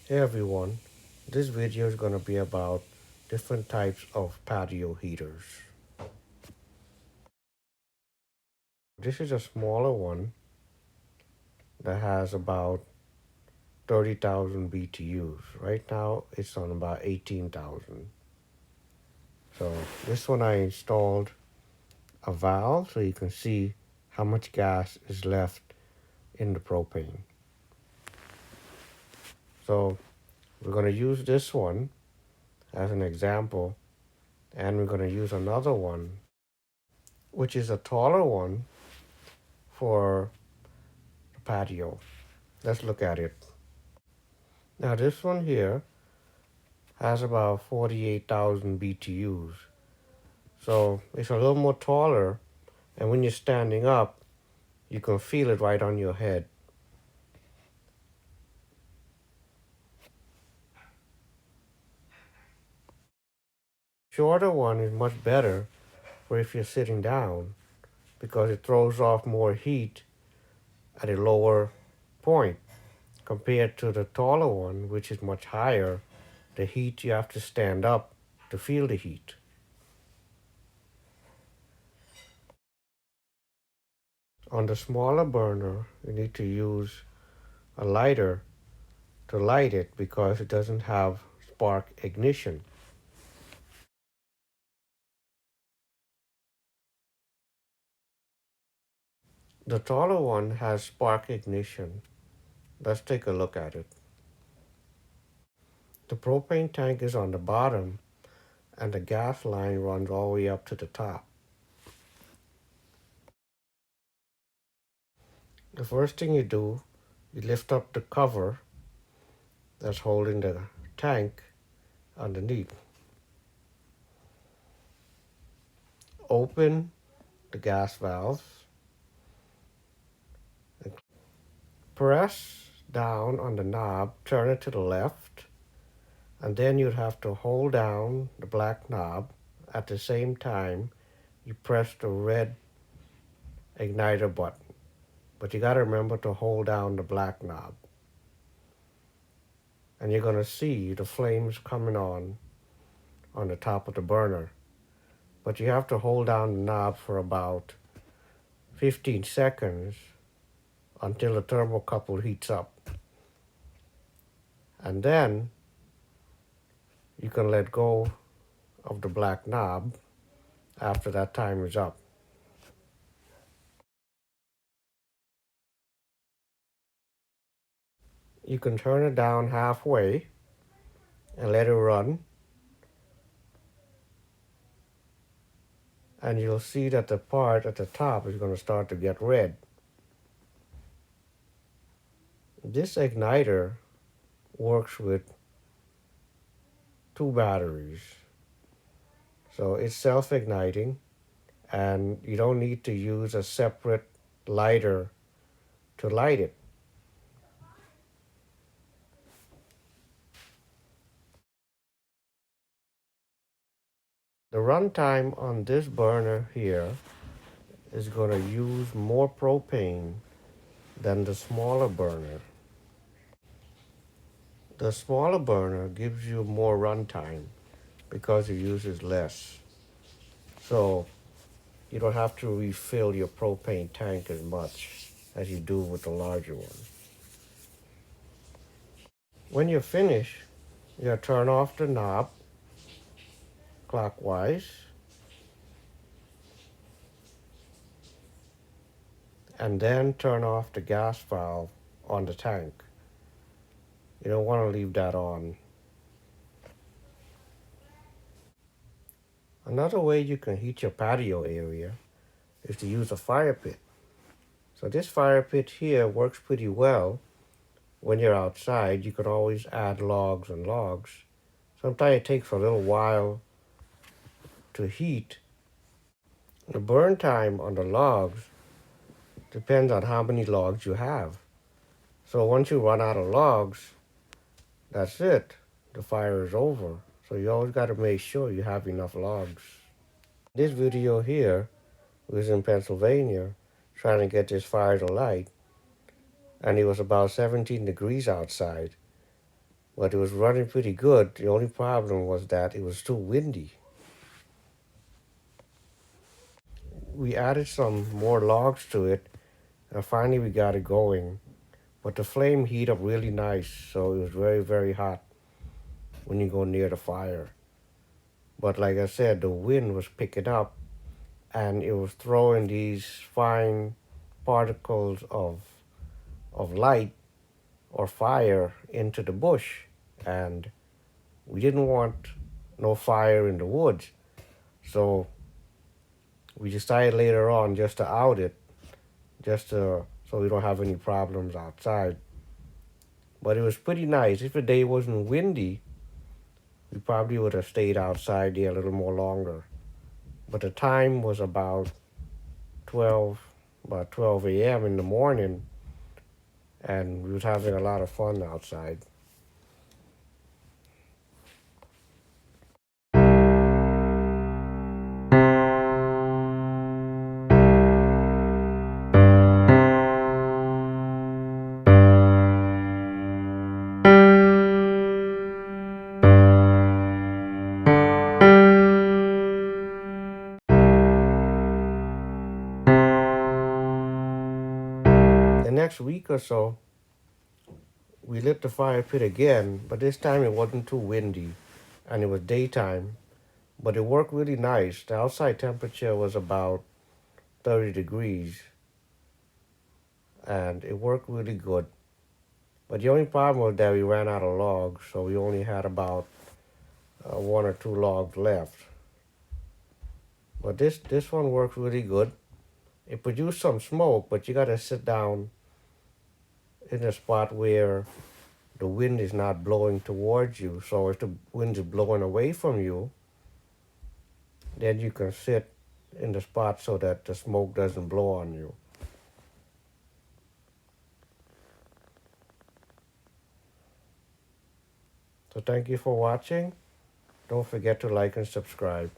Hey everyone, this video is going to be about different types of patio heaters. This is a smaller one that has about 30,000 BTUs. Right now it's on about 18,000. So this one I installed a valve so you can see how much gas is left in the propane. So we're going to use this one as an example, and we're going to use another one which is a taller one for the patio. Let's look at it. Now this one here has about 48,000 BTUs. So it's a little more taller, and when you're standing up, you can feel it right on your head. Shorter one is much better for if you're sitting down because it throws off more heat at a lower point compared to the taller one, which is much higher. The heat, you have to stand up to feel the heat. On the smaller burner, you need to use a lighter to light it because it doesn't have spark ignition. The taller one has spark ignition. Let's take a look at it. The propane tank is on the bottom and the gas line runs all the way up to the top. The first thing you do, you lift up the cover that's holding the tank underneath. Open the gas valve. Press down on the knob, turn it to the left, and then you'd have to hold down the black knob. At the same time, you press the red igniter button. But you got to remember to hold down the black knob. And you're going to see the flames coming on the top of the burner. But you have to hold down the knob for about 15 seconds until the thermocouple heats up. And then you can let go of the black knob after that time is up. You can turn it down halfway and let it run. And you'll see that the part at the top is going to start to get red. This igniter works with 2 batteries. So it's self-igniting, and you don't need to use a separate lighter to light it. The runtime on this burner here is going to use more propane than the smaller burner. The smaller burner gives you more runtime because it uses less. So you don't have to refill your propane tank as much as you do with the larger one. When you're finished, you turn off the knob clockwise and then turn off the gas valve on the tank. You don't want to leave that on. Another way you can heat your patio area is to use a fire pit. So this fire pit here works pretty well when you're outside. You can always add logs and logs. Sometimes it takes a little while to heat. The burn time on the logs depends on how many logs you have. So once you run out of logs, that's it. The fire is over. So you always got to make sure you have enough logs. This video here was in Pennsylvania trying to get this fire to light, and it was about 17 degrees outside. but it was running pretty good. The only problem was that it was too windy. We added some more logs to it, and finally we got it going. But the flame heat up really nice, so it was very, very hot when you go near the fire. But like I said, the wind was picking up, and it was throwing these fine particles of light or fire into the bush. And we didn't want no fire in the woods. So we decided later on just to out it, just to, so we don't have any problems outside. But it was pretty nice. If the day wasn't windy, we probably would have stayed outside there a little more longer. But the time was 12, about 12 a.m. in the morning, and we was having a lot of fun outside. The next week or so, we lit the fire pit again, but this time it wasn't too windy, and it was daytime, but it worked really nice. The outside temperature was about 30 degrees, and it worked really good. But the only problem was that we ran out of logs, so we only had about one or two logs left. But this one worked really good. It produced some smoke, but you gotta sit down in a spot where the wind is not blowing towards you. So if the wind is blowing away from you, then you can sit in the spot so that the smoke doesn't blow on you. So thank you for watching. Don't forget to like and subscribe.